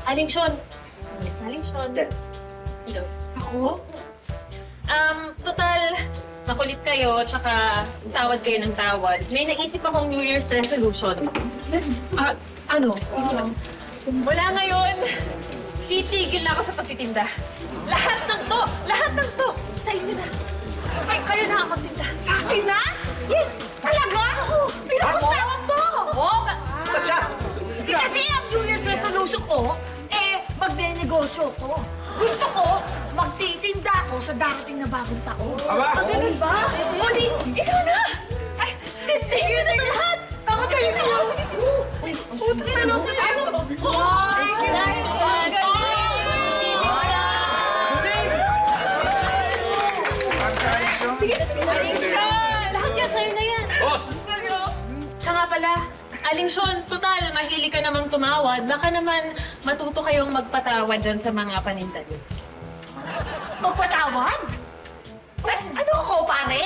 Aling Sean. Aling Sean. Hello. Ako? Total, makulit kayo, tsaka tawad kayo ng tawad. May naisip akong New Year's resolution. Ano? Wala ngayon. Titigil na ako sa pagtitinda. Lahat ng to, sa inyo na. Ay, kayo na ang magtinda. Sa akin na? Yes! Talaga? Pinagusahan to! Oo. Tatya! Kasi ang New Year's resolution ko, magne-negosyo ko. Gusto ko, magtitinda ako sa darating na bagong taon. Aba! Ganun ba? Uli, ikaw na! Ay, tigil na lahat! Ako tayo na yun! Puta na lang sa ito! Dahil sa Aling Sean! Lahat yan sa'yo na yan. Boss! Siya nga pala, Aling Sean, total, mahilig ka namang tumawad. Baka naman matuto kayong magpatawad dyan sa mga paninda niyo. Magpatawad? Ano ako, pare?